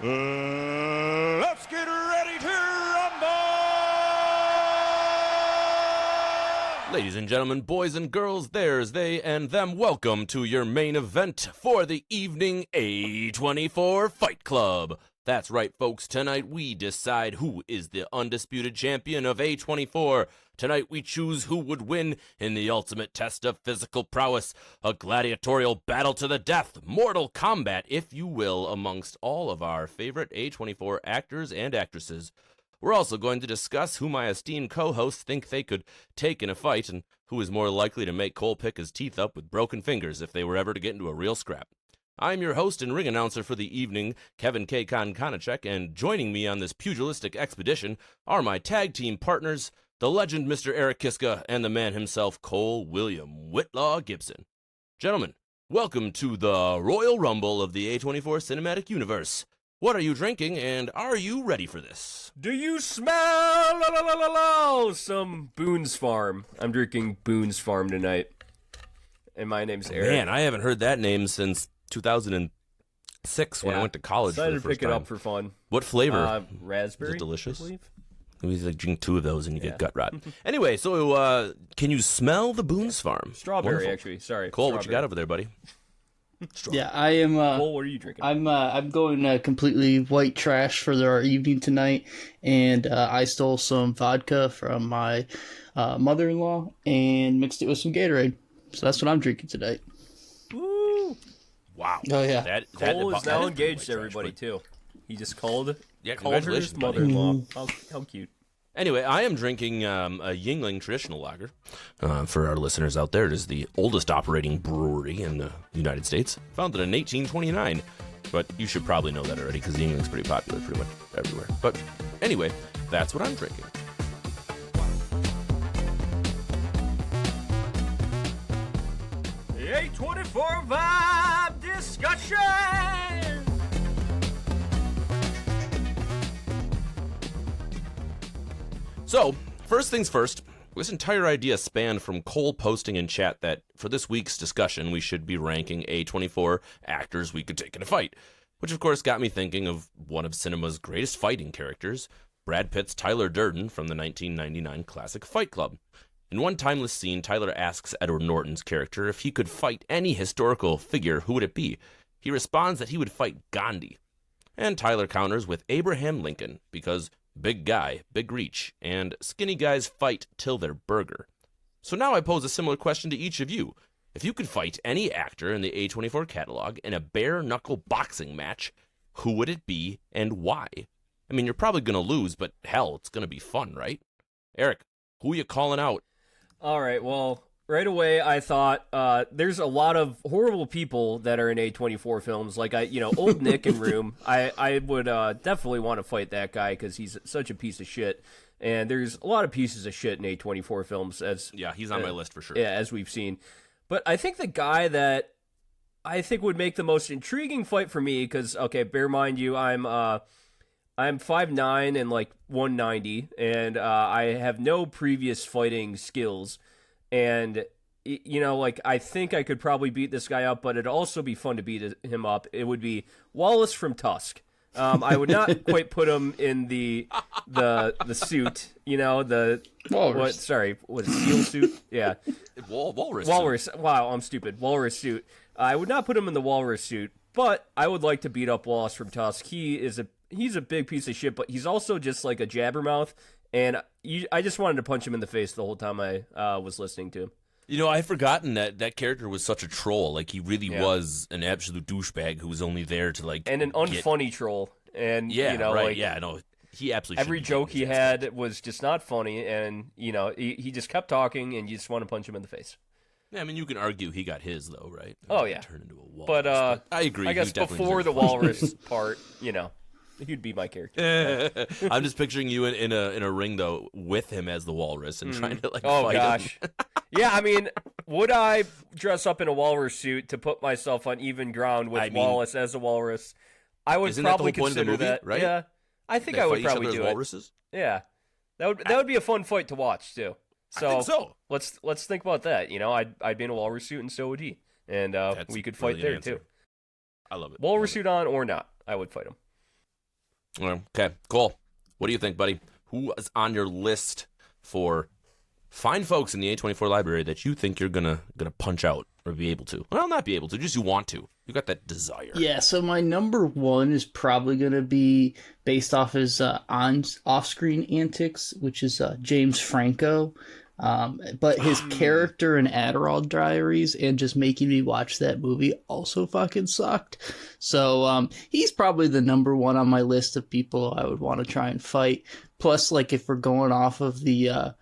Let's get ready to rumble! Ladies and gentlemen, boys and girls, theirs, they, and them, welcome to your main event for the evening, A24 Fight Club. That's right, folks, tonight we decide who is the undisputed champion of A24. Tonight we choose who would win in the ultimate test of physical prowess, a gladiatorial battle to the death, mortal combat, if you will, amongst all of our favorite A24 actors and actresses. We're also going to discuss who my esteemed co-hosts think they could take in a fight, and who is more likely to make Cole pick his teeth up with broken fingers if they were ever to get into a real scrap. I'm your host and ring announcer for the evening, Kevin K. Konachek, and joining me on this pugilistic expedition are my tag team partners, the legend Mr. Eric Kiska and the man himself, Cole William Whitlaw Gibson. Gentlemen, welcome to the Royal Rumble of the A24 Cinematic Universe. What are you drinking, and are you ready for this? Do you smell some Boone's Farm? I'm drinking Boone's Farm tonight. And my name's Eric. Man, I haven't heard that name since 2006 when I went to college for the Decided first to pick time. it up for fun. What flavor? Raspberry. Is it delicious? I believe. We like drink two of those and you get gut rot. Anyway, so can you smell the Boone's Farm? Strawberry, Wonderful. actually. Sorry. Cole, what you got over there, buddy? Yeah, I am. Cole, what are you drinking? I'm going completely white trash for our evening tonight, and I stole some vodka from my mother-in-law and mixed it with some Gatorade. So that's what I'm drinking tonight. Woo! Wow. Oh yeah. Cole is that now pretty engaged white to everybody, trash, too. He just called her congratulations, his buddy. mother-in-law. How cute. Anyway, I am drinking a Yuengling traditional lager. For our listeners out there, it is the oldest operating brewery in the United States, founded in 1829. But you should probably know that already because Yuengling's pretty popular pretty much everywhere. But anyway, that's what I'm drinking. The A24 Vibe Discussion! So, first things first, this entire idea spanned from Cole posting in chat that for this week's discussion, we should be ranking A24 actors we could take in a fight, which of course got me thinking of one of cinema's greatest fighting characters, Brad Pitt's Tyler Durden from the 1999 classic Fight Club. In one timeless scene, Tyler asks Edward Norton's character if he could fight any historical figure, who would it be? He responds that he would fight Gandhi. And Tyler counters with Abraham Lincoln, because big guy, big reach, and skinny guys fight till they're burger. So now I pose a similar question to each of you. If you could fight any actor in the A24 catalog in a bare-knuckle boxing match, who would it be and why? I mean, you're probably going to lose, but hell, it's going to be fun, right? Eric, who are you calling out? All right, well, right away I thought there's a lot of horrible people that are in A24 films. Like, old Nick in Room. I would definitely want to fight that guy because he's such a piece of shit. And there's a lot of pieces of shit in A24 films. Yeah, he's on my list for sure. Yeah, as we've seen. But I think the guy that I think would make the most intriguing fight for me, because, okay, bear mind you, I'm 5'9" and like 190, and I have no previous fighting skills. And, I think I could probably beat this guy up, but it'd also be fun to beat him up. It would be Wallace from Tusk. I would not quite put him in the suit, the Walrus. what seal suit? Yeah. Walrus. Walrus. Wow, I'm stupid. Walrus suit. I would not put him in the walrus suit, but I would like to beat up Wallace from Tusk. He's a big piece of shit, but he's also just like a jabbermouth, and I just wanted to punch him in the face the whole time I was listening to him. I had forgotten that character was such a troll. Like, he really was an absolute douchebag who was only there to, like... And an unfunny troll. And, he absolutely every joke he had was just not funny, and, he just kept talking, and you just want to punch him in the face. Yeah, I mean, you can argue he got his, though, right? Oh, yeah. Turned into a walrus, But, I agree. I guess before the walrus part, he'd be my character. I'm just picturing you in a ring, though, with him as the walrus and trying to, like, oh, fight gosh. him. Yeah, I mean, would I dress up in a walrus suit to put myself on even ground with Wallace as a walrus? I would probably that the whole point consider of the movie, that. Right? Yeah, I think I would probably do it. Walruses? Yeah, that would be a fun fight to watch too. So, I think so. Let's think about that. I'd be in a walrus suit and so would he, and we could fight there too. I love it. Walrus suit on or not, I would fight him. Okay, cool. What do you think, buddy? Who is on your list for fine folks in the A24 library that you think you're gonna punch out or be able to? Well, not be able to, just you want to. You got that desire. Yeah, so my number one is probably going to be based off his off-screen antics, which is James Franco. But his character in Adderall Diaries and just making me watch that movie also fucking sucked. So he's probably the number one on my list of people I would want to try and fight. Plus, like, if we're going off of the,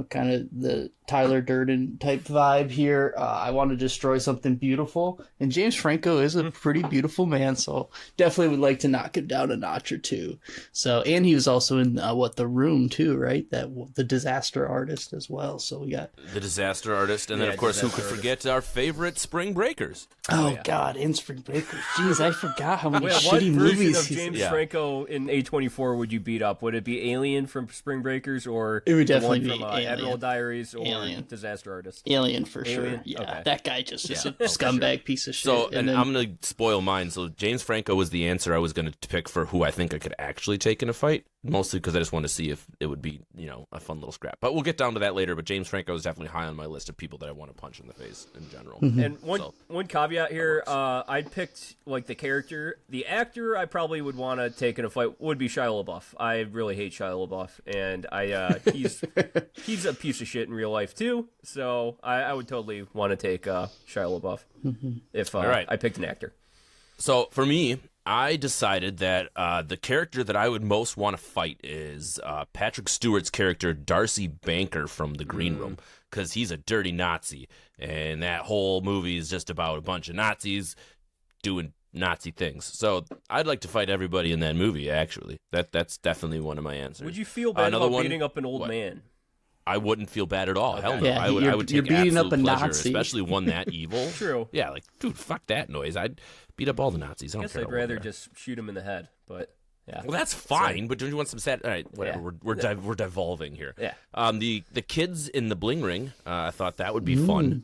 kind of the Tyler Durden type vibe here, I want to destroy something beautiful. And James Franco is a pretty beautiful man, so definitely would like to knock him down a notch or two. So, and he was also in, The Room, too, right? The Disaster Artist as well. So we got... The Disaster Artist, and then, of course, who could forget our favorite Spring Breakers? Oh, yeah. God, in Spring Breakers. Jeez, I forgot how many Wait, shitty what movies version of James Franco in A24 would you beat up? Would it be Alien from Spring Breakers, or it would the definitely one be from Alien. Admiral Diaries, or Alien. Disaster Artist? Alien for Alien? sure. Yeah, Okay. that guy just is a scumbag piece of shit. So, and then, I'm going to spoil mine. So, James Franco was the answer I was going to pick for who I think I could actually take in a fight, mostly because I just wanted to see if it would be, a fun little scrap. But we'll get down to that later. But James Franco is definitely high on my list of people that I want to punch in the face in general. And one caveat here, I picked like the character. The actor I probably would want to take in a fight would be Shia LaBeouf. I really hate Shia LaBeouf, and he's a piece of shit in real life too. So I would totally want to take Shia LaBeouf if I picked an actor. So for me, I decided that the character that I would most want to fight is Patrick Stewart's character, Darcy Banker from The Green Room, because he's a dirty Nazi, and that whole movie is just about a bunch of Nazis doing Nazi things. So I'd like to fight everybody in that movie, actually. That's definitely one of my answers. Would you feel bad about beating up an old man? I wouldn't feel bad at all. Okay. Hell no. Yeah, I would take beating absolute up a pleasure, Nazi. especially one that evil. True. Yeah, like, dude, fuck that noise. I'd beat up all the Nazis. I guess don't care. I'd rather just shoot him in the head, but yeah. Well, that's fine, but don't you want some sad? All right, whatever. Yeah. We're devolving here. Yeah. The kids in the bling ring. I thought that would be fun.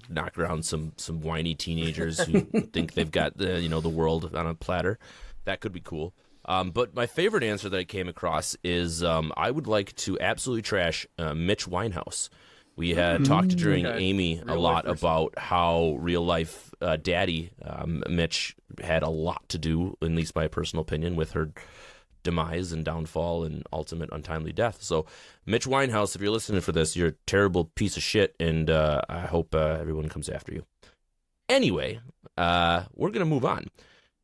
Knock around some whiny teenagers who think they've got the world on a platter. That could be cool. But my favorite answer that I came across is I would like to absolutely trash Mitch Winehouse. We had talked during Amy a lot about how real life daddy Mitch had a lot to do, at least my personal opinion, with her demise and downfall and ultimate untimely death. So Mitch Winehouse, if you're listening for this, you're a terrible piece of shit, and I hope everyone comes after you. Anyway, we're going to move on.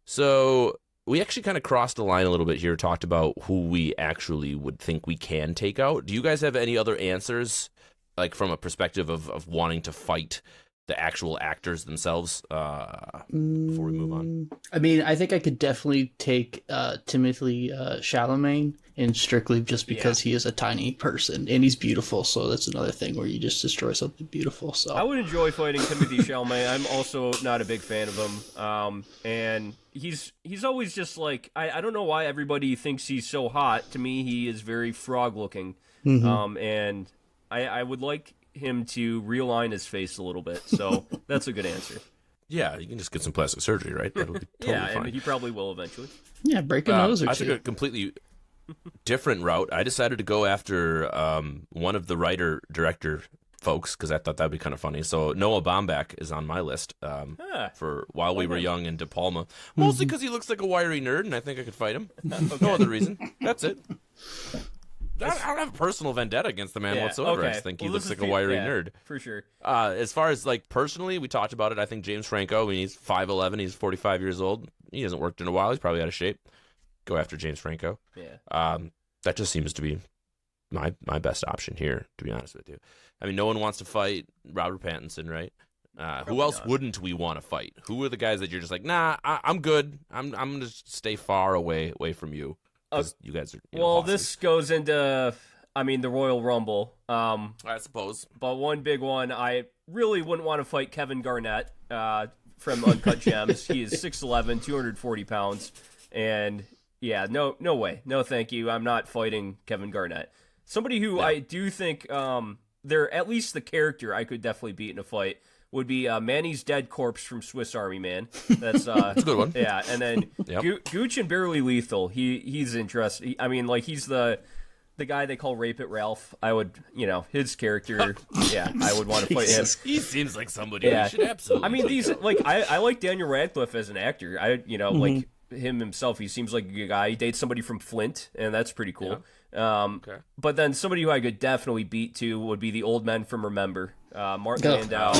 So we actually kind of crossed the line a little bit here, talked about who we actually would think we can take out. Do you guys have any other answers, like from a perspective of wanting to fight the actual actors themselves before we move on? I mean, I think I could definitely take Timothée Chalamet, and strictly just because he is a tiny person and he's beautiful. So that's another thing where you just destroy something beautiful. So I would enjoy fighting Timothée Chalamet. I'm also not a big fan of him. And he's always just like, I don't know why everybody thinks he's so hot. To me, he is very frog looking. And I would like him to realign his face a little bit. So that's a good answer. Yeah, you can just get some plastic surgery, right? That'll be totally fine. And he probably will eventually. yeah, break a nose or I two. took a completely different route. I decided to go after one of the writer-director folks because I thought that'd be kind of funny. So Noah Baumbach is on my list for While We Were Young and De Palma, mostly because he looks like a wiry nerd, and I think I could fight him. No other reason. That's it. I don't have a personal vendetta against the man whatsoever. I just think he looks like a wiry nerd. For sure. As far as, like, personally, we talked about it. I think James Franco, I mean, he's 5'11", he's 45 years old. He hasn't worked in a while. He's probably out of shape. Go after James Franco. Yeah. That just seems to be my best option here, to be honest with you. I mean, no one wants to fight Robert Pattinson, right? Who else wouldn't we want to fight? Who are the guys that you're just like, nah, I'm good. I'm going to stay far away from you. You guys are well, bosses. this goes into, the Royal Rumble. I suppose. But one big one, I really wouldn't want to fight Kevin Garnett from Uncut Gems. He is 6'11", 240 pounds. And, yeah, no way. No, thank you. I'm not fighting Kevin Garnett. Somebody who I do think, they're at least the character I could definitely beat in a fight would be Manny's dead corpse from Swiss Army Man. That's That's a good one. Yeah, and then Yep. Gooch and Barely Lethal. He's interesting. I mean, like he's the guy they call Rape It Ralph. I would, his character. Yeah, I would want to fight him. He seems like somebody we should absolutely. I mean, check these out. like I like Daniel Radcliffe as an actor. Like him himself. He seems like a good guy. He dates somebody from Flint, and that's pretty cool. Okay. But then somebody who I could definitely beat to would be the old men from Remember, Martin Landau.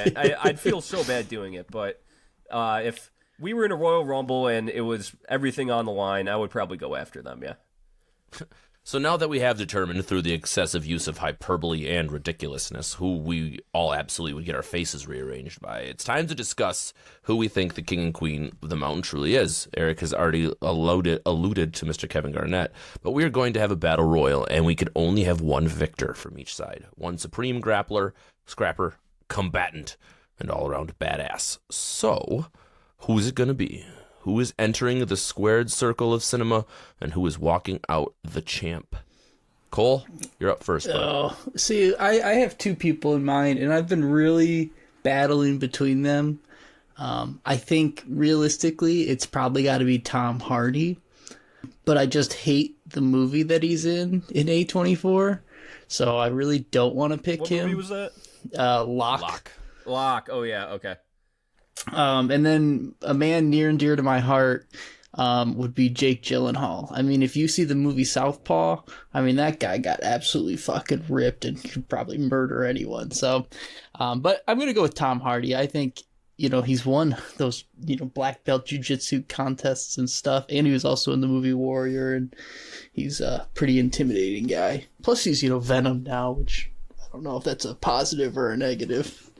And I'd feel so bad doing it, but if we were in a Royal Rumble and it was everything on the line, I would probably go after them. Yeah. So now that we have determined through the excessive use of hyperbole and ridiculousness who we all absolutely would get our faces rearranged by, it's time to discuss who we think the king and queen of the mountain truly is. Eric has already alluded to Mr. Kevin Garnett, but we are going to have a battle royal, and we could only have one victor from each side. One supreme grappler, scrapper, combatant, and all-around badass. So, who's it going to be? Who is entering the squared circle of cinema, and who is walking out the champ? Cole, you're up first, bud. Oh, see, I have two people in mind, and I've been really battling between them. I think realistically, it's probably got to be Tom Hardy, but I just hate the movie that he's in A24, so I really don't want to pick What him. movie was that? Locke. Locke. Oh yeah. Okay. And then a man near and dear to my heart would be Jake Gyllenhaal. I mean, if you see the movie Southpaw, I mean, that guy got absolutely fucking ripped and could probably murder anyone. So, but I'm going to go with Tom Hardy. I think, he's won those, black belt jiu-jitsu contests and stuff. And he was also in the movie Warrior, and he's a pretty intimidating guy. Plus he's, Venom now, which I don't know if that's a positive or a negative.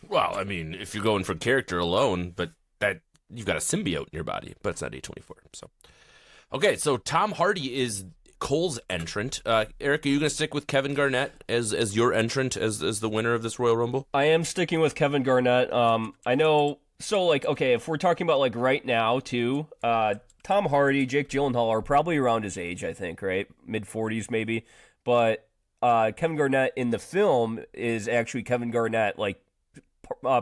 Well, I mean, if you're going for character alone, but that you've got a symbiote in your body, but it's not A24. So, okay, so Tom Hardy is Cole's entrant. Eric, are you going to stick with Kevin Garnett as your entrant as the winner of this Royal Rumble? I am sticking with Kevin Garnett. I know. So, okay, if we're talking about right now too, Tom Hardy, Jake Gyllenhaal are probably around his age. I think, right, mid-40s maybe. But Kevin Garnett in the film is actually Kevin Garnett,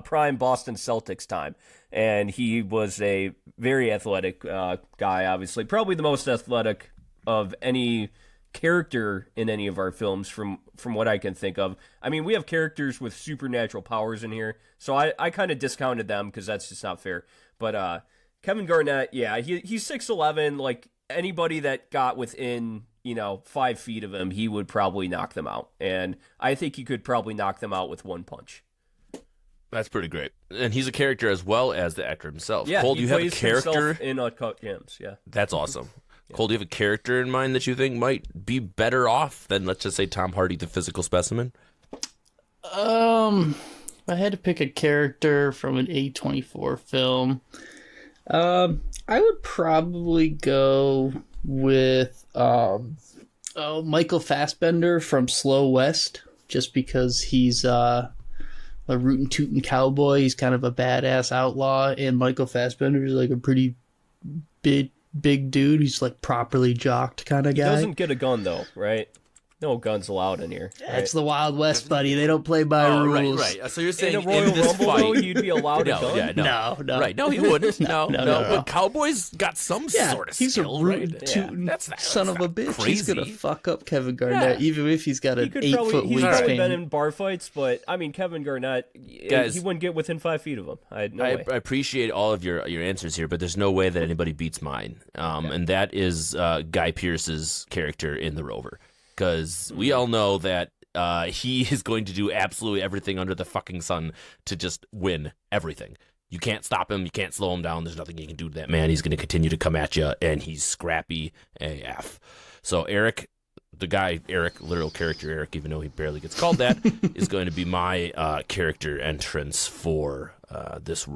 prime Boston Celtics time, and he was a very athletic guy, obviously probably the most athletic of any character in any of our films from what I can think of. I mean, we have characters with supernatural powers in here, so I kind of discounted them because that's just not fair. But Kevin Garnett, yeah, he's 6'11", like anybody that got within 5 feet of him, he would probably knock them out, and I think he could probably knock them out with one punch. That's pretty great. And he's a character as well as the actor himself. Yeah, Cole, do you have a character in Uncut Gems? Yeah, that's awesome. Yeah. Cole, do you have a character in mind that you think might be better off than, let's just say, Tom Hardy, the physical specimen? If I had to pick a character from an A24 film, I would probably go with Michael Fassbender from Slow West, just because he's a rootin' tootin' cowboy. He's kind of a badass outlaw, and Michael Fassbender is a pretty big dude. He's properly jocked kind of guy. He doesn't get a gun though, right? No guns allowed in here. Right? It's the Wild West, buddy. They don't play by rules. Right. So you're saying in a Royal this Rumble, fight, though, you'd be allowed a gun? Yeah, No. Right? No, he wouldn't. No. No. But Cowboys got some sort of he's skill, a rootin' right? tootin' That's son of a bitch. crazy. He's gonna fuck up Kevin Garnett, even if he's got an 8-foot He's probably been wingspan. in bar fights, but I mean, Kevin Garnett, Guys, he wouldn't get within 5 feet of him. I appreciate all of your answers here, but there's no way that anybody beats mine. And that is Guy Pearce's character in The Rover, because we all know that he is going to do absolutely everything under the fucking sun to just win everything. You can't stop him. You can't slow him down. There's nothing you can do to that man. He's going to continue to come at you, and he's scrappy AF. So Eric, literal character Eric, even though he barely gets called that, is going to be my character entrance for this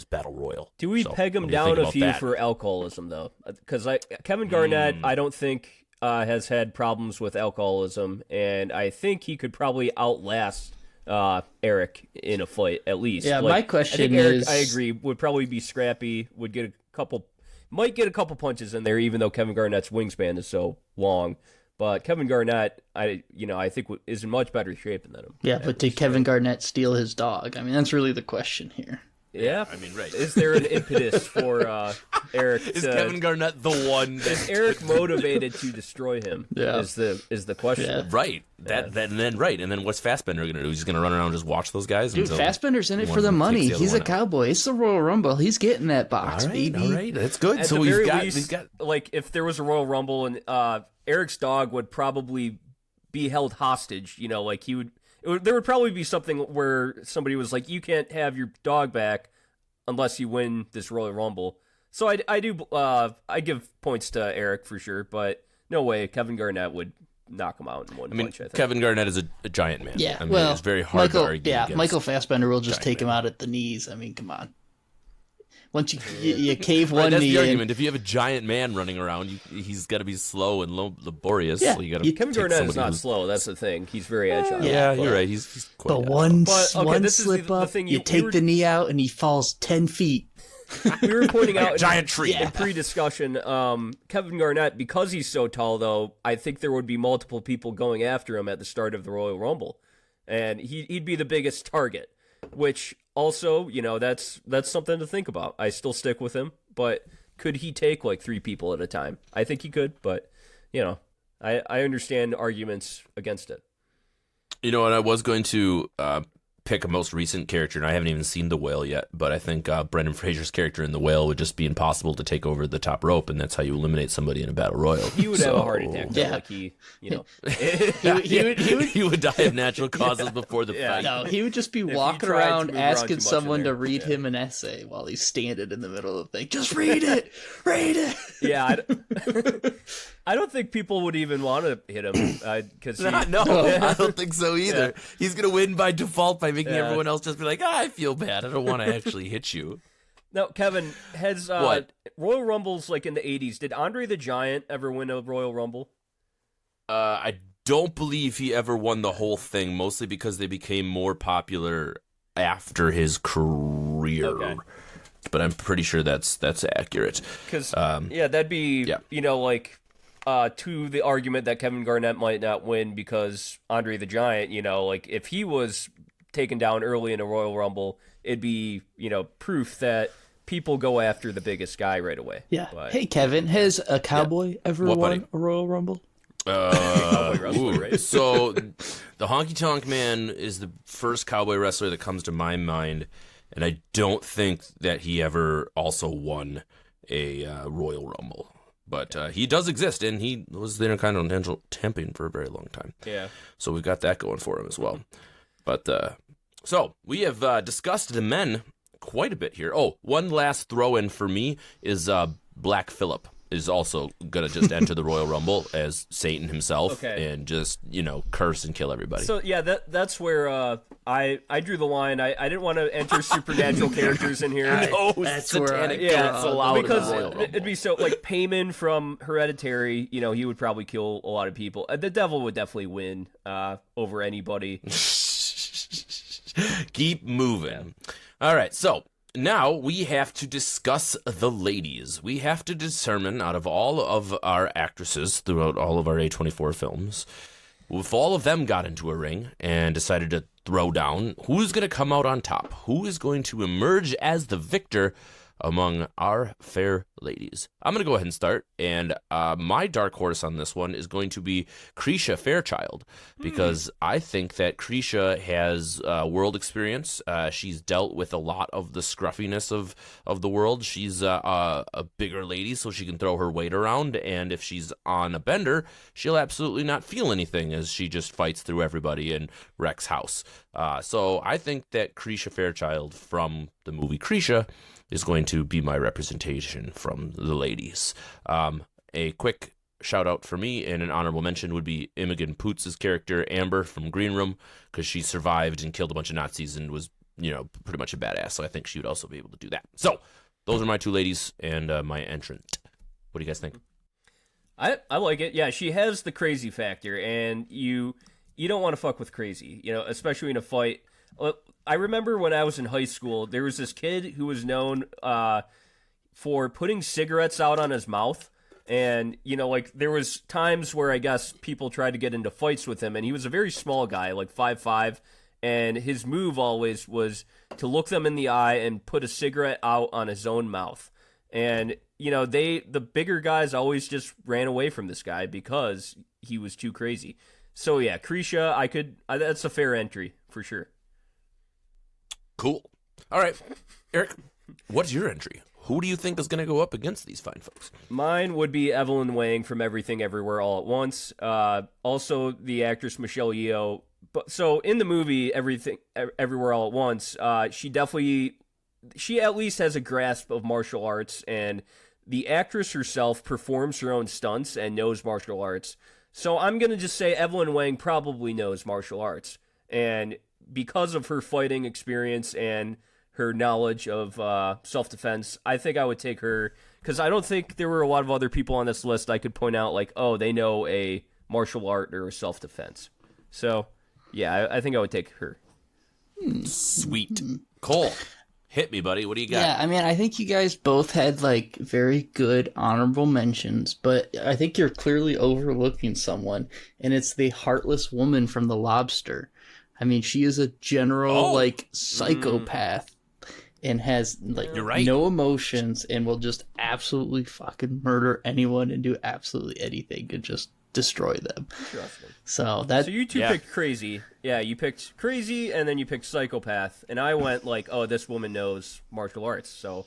battle royal. Do we peg him down a few for alcoholism, though? Because Kevin Garnett, I don't think has had problems with alcoholism, and I think he could probably outlast Eric in a fight, at least. Yeah, my question Eric, I agree, would probably be scrappy, might get a couple punches in there, even though Kevin Garnett's wingspan is so long. But Kevin Garnett, I think is in much better shape than him. Yeah, but did Kevin Garnett steal his dog? I mean, that's really the question here. Yeah, I mean, right. Is there an impetus for Eric? Is Kevin Garnett the one? Is Eric motivated to destroy him? Yeah. Is the question. Yeah. Right. And then what's Fassbender gonna do? He's gonna run around and just watch those guys. Dude, until Fassbender's in it one for the kicks money. the other He's a one out. cowboy. It's the Royal Rumble. He's getting that box, All right, baby. all right, that's good. At So the we've very got, least, like if there was a Royal Rumble and Eric's dog would probably be held hostage. Like there would probably be something where somebody was like, "You can't have your dog back unless you win this Royal Rumble." So I give points to Eric for sure, but no way Kevin Garnett would knock him out in one punch. I think Kevin Garnett is a giant man. Yeah, I mean, it's very hard to argue. against Michael Fassbender will just giant take him man. out at the knees. I mean, come on. Once you cave Right, one that's knee the in, argument. If you have a giant man running around, he's got to be slow and laborious. Yeah, so you got to. Kevin Garnett is not slow. That's the thing. He's very agile. Yeah, you're right. He's quite. but agile. one this is slip the up, thing you take the knee out, and he falls 10 feet. We were pointing out giant tree. in pre-discussion. Kevin Garnett, because he's so tall, though, I think there would be multiple people going after him at the start of the Royal Rumble, and he'd be the biggest target. Which also, that's something to think about. I still stick with him, but could he take like 3 people at a time? I think he could, but I understand arguments against it. You know what? I was going to pick a most recent character, and I haven't even seen The Whale yet, but I think Brendan Fraser's character in The Whale would just be impossible to take over the top rope, and that's how you eliminate somebody in a battle royal. He would have a heart attack. Though, Yeah. like he He would die of natural causes before the Yeah. fight. No, he would just be he walking tried to around move around too asking much someone in to there. read Yeah. him an essay while he's standing in the middle of the thing. Just read it! Read it! Yeah, I don't think people would even want to hit him because No, I don't think so either. He's going to win by default by making Yeah. everyone else just be like, I feel bad. I don't want to actually hit you. Now, Kevin, has What? Royal Rumbles like in the 80s, did Andre the Giant ever win a Royal Rumble? I don't believe he ever won the whole thing, mostly because they became more popular after his career. Okay. But I'm pretty sure that's accurate. Because, that'd be, yeah. to the argument that Kevin Garnett might not win because Andre the Giant, like if he was taken down early in a Royal Rumble, it'd be, proof that people go after the biggest guy right away. Yeah. But, Hey, Kevin, has a cowboy ever What, buddy? won a Royal Rumble? Cowboy wrestler, right? So the Honky Tonk Man is the first cowboy wrestler that comes to my mind, and I don't think that he ever also won a Royal Rumble. But he does exist, and he was the Intercontinental Champion for a very long time. Yeah. So we've got that going for him as well. But so we have discussed the men quite a bit here. Oh, one last throw-in for me is Black Phillip is also going to just enter the Royal Rumble as Satan himself and just, curse and kill everybody. So, yeah, that's where I drew the line. I didn't want to enter supernatural characters in here. No, That's satanic where I- cults allowed in the because Royal Rumble. it'd be so, like, Payman from Hereditary, he would probably kill a lot of people. The devil would definitely win over anybody. Keep moving. All right, so now we have to discuss the ladies. We have to determine out of all of our actresses throughout all of our A24 films, if all of them got into a ring and decided to throw down, who's going to come out on top? Who is going to emerge as the victor among our fair ladies? I'm going to go ahead and start, and my dark horse on this one is going to be Krisha Fairchild, because I think that Krisha has world experience. She's dealt with a lot of the scruffiness of the world. She's a bigger lady, so she can throw her weight around, and if she's on a bender, she'll absolutely not feel anything as she just fights through everybody and wrecks house. So I think that Krisha Fairchild from the movie Krisha is going to be my representation from the ladies. A quick shout out for me and an honorable mention would be Imogen Poots' character, Amber from Green Room, because she survived and killed a bunch of Nazis and was, pretty much a badass. So I think she would also be able to do that. So those are my two ladies and my entrant. What do you guys think? I like it. Yeah, she has the crazy factor, and you don't want to fuck with crazy, especially in a fight. I remember when I was in high school, there was this kid who was known for putting cigarettes out on his mouth And, you know, like, there was times where I guess people tried to get into fights with him, and he was a very small guy, like 5'5", and his move always was to look them in the eye and put a cigarette out on his own mouth. And, you know, the bigger guys always just ran away from this guy because he was too crazy. So, yeah, Krisha, that's a fair entry, for sure. Cool. All right, Eric, what's your entry? Who do you think is going to go up against these fine folks? Mine would be Evelyn Wang from Everything Everywhere All at Once. Also, the actress Michelle Yeoh. But so in the movie Everything Everywhere All at Once, she at least has a grasp of martial arts, and the actress herself performs her own stunts and knows martial arts. So I'm going to just say Evelyn Wang probably knows martial arts. And because of her fighting experience and her knowledge of self-defense, I think I would take her, because I don't think there were a lot of other people on this list I could point out, like, oh, they know a martial art or a self-defense. So, yeah, I think I would take her. Sweet. Cole, hit me, buddy. What do you got? Yeah, I mean, I think you guys both had, like, very good honorable mentions, but I think you're clearly overlooking someone, and it's the heartless woman from The Lobster. I mean, she is a general, psychopath. And has, like, You're right. no emotions and will just absolutely fucking murder anyone and do absolutely anything and just destroy them. Interesting. So you two picked crazy. Yeah, you picked crazy and then you picked psychopath. And I went like, oh, this woman knows martial arts. So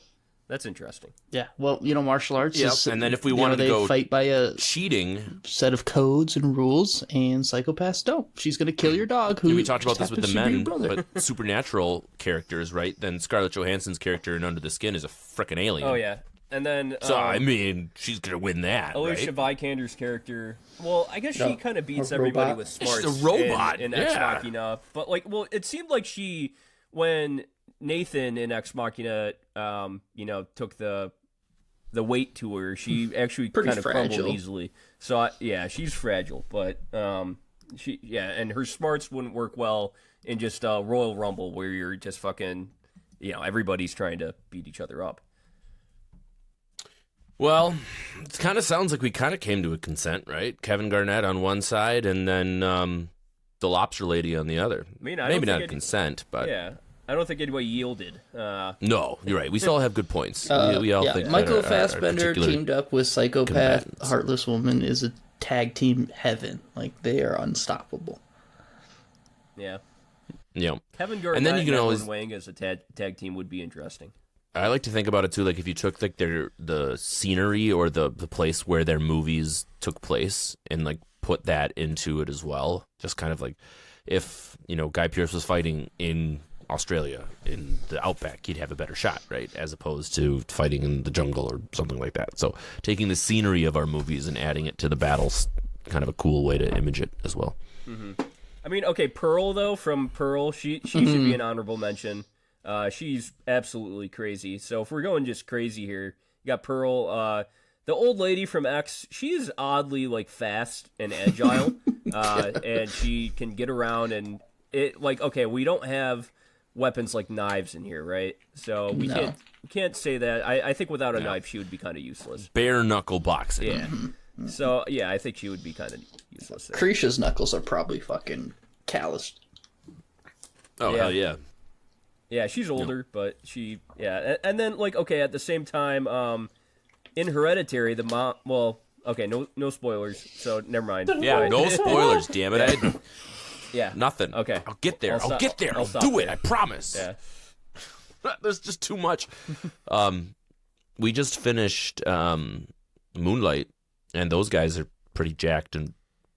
that's interesting. Yeah, well, you know, martial arts is... And then if we wanted to go fight by a cheating set of codes and rules, and psychopaths don't. She's going to kill your dog, who we talked about this with the men, brother. but supernatural characters, right? Then Scarlett Johansson's character in Under the Skin is a frickin' alien. Oh, yeah. And then... So, I mean, she's going to win that, Alicia right? Vikander's character... Well, I guess she kind of beats a everybody robot. with smarts. She's a robot, in Ex Machina. But, like, well, it seemed like when Nathan in Ex Machina, took the weight to her, she actually kind of crumbled easily. So she's fragile, but and her smarts wouldn't work well in just a Royal Rumble where you're just fucking, everybody's trying to beat each other up. Well, it kind of sounds like we kind of came to a consent, right? Kevin Garnett on one side, and then the Lobster Lady on the other. I mean, maybe not a consent, but I don't think anybody yielded. No, you're right. We still have good points. We all think Michael that Fassbender teamed up with Psychopath. combatants. Heartless Woman is a tag team heaven. Like, they are unstoppable. Yeah. Yeah. Kevin Garnett And then you can always Wang as a tag team would be interesting. I like to think about it too, like if you took like the scenery or the place where their movies took place and like put that into it as well. Just kind of like if, Guy Pearce was fighting in Australia in the outback, he'd have a better shot, right? As opposed to fighting in the jungle or something like that. So taking the scenery of our movies and adding it to the battles, kind of a cool way to image it as well. Mm-hmm. I mean, okay, Pearl though, from Pearl, she should be an honorable mention. She's absolutely crazy. So if we're going just crazy here, you got Pearl. The old lady from X, she's oddly like fast and agile, and she can get around. And it we don't have weapons like knives in here, right? So we can't say that. I think without a knife, she would be kind of useless. Bare knuckle boxing. Yeah. So yeah, I think she would be kind of useless there. Krisha's knuckles are probably fucking calloused. Oh hell yeah. Yeah, she's older, but she, and then at the same time, in Hereditary, the mom. Well, okay, no spoilers, so never mind. Yeah, no spoilers, damn it. Nothing. Okay, I'll get there. I'll get there. I'll do it. I promise. Yeah. There's just too much. We just finished Moonlight, and those guys are pretty jacked and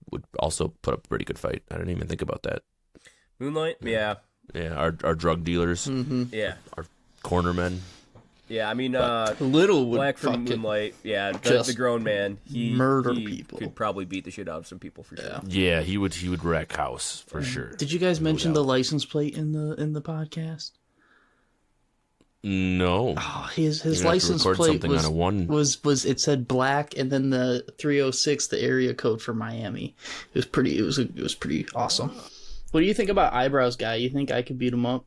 would also put up a pretty good fight. I didn't even think about that. Moonlight, yeah. Yeah, our drug dealers. Mm-hmm. Yeah. Our cornermen. Yeah, I mean, Little would Black from Moonlight, the grown man, he people. Could probably beat the shit out of some people for sure. Yeah, he would wreck house for sure. Did you guys mention the license plate in the podcast? No. Oh, his license plate was it said black and then the 306, the area code for Miami. It was pretty awesome. What do you think about Eyebrows Guy? You think I could beat him up?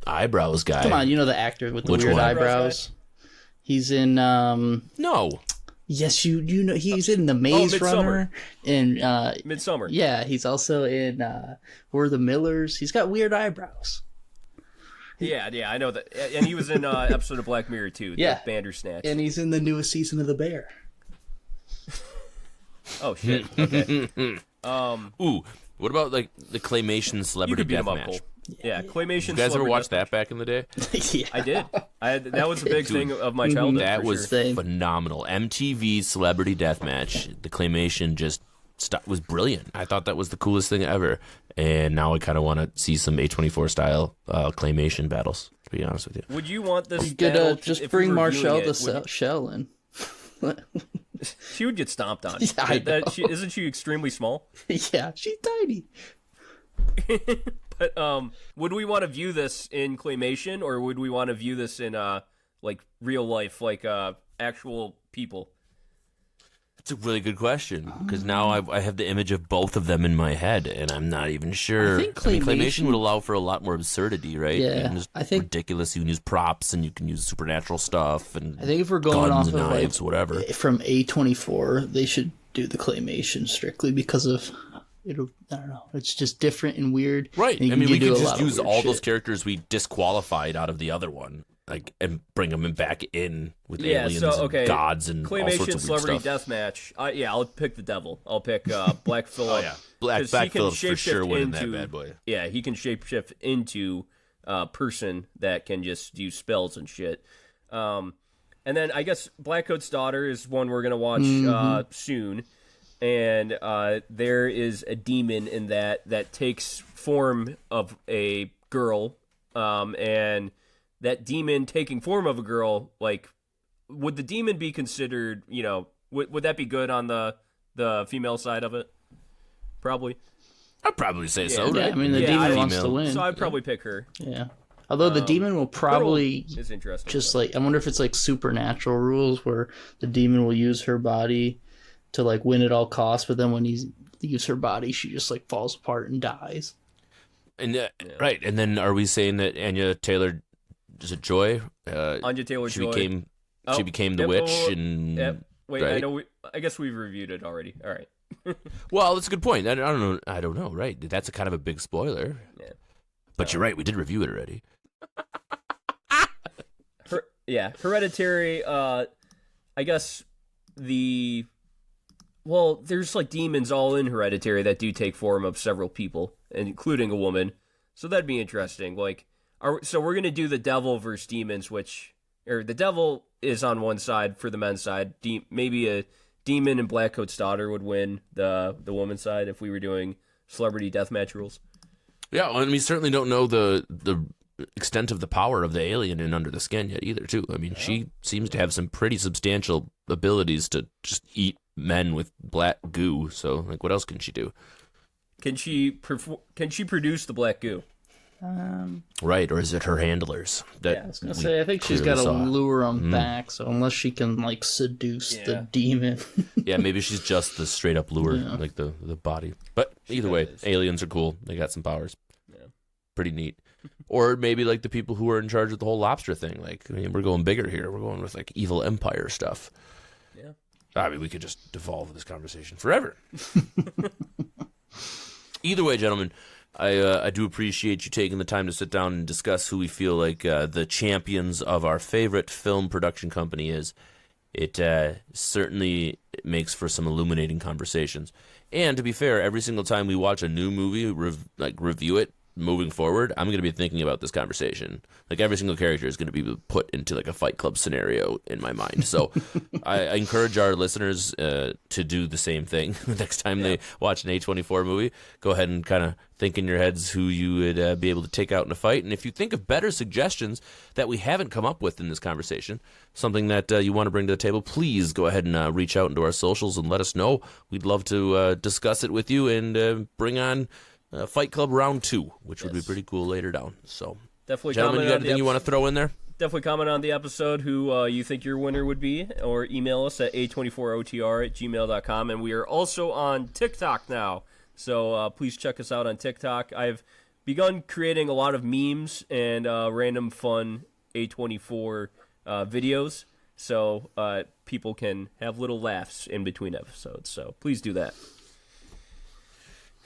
Eyebrows Guy. Come on, the actor with the Which weird one? eyebrows. He's in No. Yes, you know he's in The Maze Runner and Midsummer. Yeah, he's also in We're the Millers. He's got weird eyebrows. Yeah, I know that. And he was in an episode of Black Mirror too. Yeah, Bandersnatch. And he's in the newest season of The Bear. Oh shit. Okay. Ooh, what about like the claymation You celebrity could beat him up, deathmatch? Cole. Yeah, claymation. You guys ever celebrity watched deathmatch. that back in the day? Yeah. I did. That was a big thing of my childhood. That for was sure. phenomenal. MTV Celebrity Deathmatch. The claymation just was brilliant. I thought that was the coolest thing ever. And now I kind of want to see some A24 style claymation battles, to be honest with you. Would you want this? You could battle just if bring we were Marshall viewing the it, shell in. She would get stomped on. Yeah, I know. Isn't she extremely small? Yeah, she's tiny. But would we want to view this in claymation, or would we want to view this in like real life, like actual people? That's a really good question, because now I have the image of both of them in my head, and I'm not even sure. I think claymation would allow for a lot more absurdity, right? Yeah, you can just I think- ridiculous. You can use props, and you can use supernatural stuff, and I think if we're going guns off and of knives, like whatever. from A24, they should do the claymation strictly because of it'll. I don't know. It's just different and weird. Right. And I mean, we do could a just lot of use weird all those shit. characters we disqualified out of the other one, like, and bring them back in with aliens and gods and all sorts claymation of weird celebrity stuff. deathmatch. I'll pick the devil. I'll pick Black Phillip. Oh yeah, Black 'cause he can Phillip's for sure shapeshift winning that into- bad boy. Yeah, he can shapeshift into a person that can just do spells and shit. And then I guess Blackcoat's daughter is one we're gonna watch soon. And there is a demon in that takes form of a girl, and that demon taking form of a girl, like, would the demon be considered, would that be good on the female side of it? Probably. I'd probably say so, Yeah, right? I mean the Yeah, demon wants female. to win. So I'd probably pick her. Yeah. Although the demon will probably Is interesting. just like I wonder if it's like supernatural rules where the demon will use her body to like win at all costs, but then when he leaves her body, she just like falls apart and dies. And right, and then are we saying that Anya Taylor, is it Joy? Anya Taylor-Joy. She became the witch, and Wait, right? I guess we've reviewed it already. All right. Well, that's a good point. I don't know. Right, that's a kind of a big spoiler. Yeah. But you're right. We did review it already. Hereditary. I guess there's like demons all in Hereditary that do take form of several people, including a woman. So that'd be interesting. Like, so we're gonna do the devil versus demons, or the devil is on one side for the men's side. Maybe a demon and Blackcoat's daughter would win the woman's side if we were doing celebrity deathmatch rules. Yeah, and we certainly don't know the extent of the power of the alien in Under the Skin yet either, too. I mean, she seems to have some pretty substantial abilities to just eat men with black goo. So, like, what else can she do? Can she produce the black goo? Right, or is it her handlers? That I was gonna say I think she's got to lure them back. So unless she can like seduce the demon, yeah, maybe she's just the straight up lure, like the body. But either way, aliens are cool. They got some powers. Yeah, pretty neat. Or maybe like the people who are in charge of the whole lobster thing. Like, I mean, we're going bigger here. We're going with like evil empire stuff. Yeah. I mean, we could just devolve this conversation forever. Either way, gentlemen, I do appreciate you taking the time to sit down and discuss who we feel like the champions of our favorite film production company is. It certainly makes for some illuminating conversations. And to be fair, every single time we watch a new movie, review it, moving forward, I'm going to be thinking about this conversation. Like, every single character is going to be put into like a Fight Club scenario in my mind. So I encourage our listeners to do the same thing. Next time they watch an A24 movie, go ahead and kind of think in your heads who you would be able to take out in a fight. And if you think of better suggestions that we haven't come up with in this conversation, something that you want to bring to the table, please go ahead and reach out into our socials and let us know. We'd love to discuss it with you and bring on Fight Club Round 2, which would be pretty cool later down. So, definitely, gentlemen, you got anything you want to throw in there? Definitely comment on the episode who you think your winner would be, or email us at a24otr@gmail.com. And we are also on TikTok now, so please check us out on TikTok. I've begun creating a lot of memes and random fun A24 videos, so people can have little laughs in between episodes. So please do that.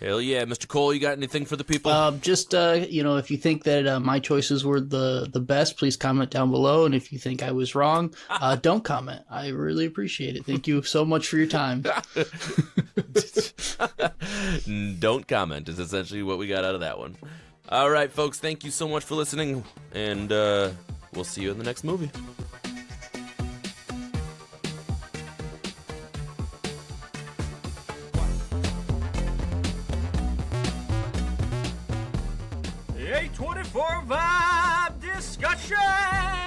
Hell yeah. Mr. Cole, you got anything for the people? Just, if you think that my choices were the best, please comment down below. And if you think I was wrong, don't comment. I really appreciate it. Thank you so much for your time. Don't comment is essentially what we got out of that one. All right, folks, thank you so much for listening, and we'll see you in the next movie. The A24 Vibe Discussion!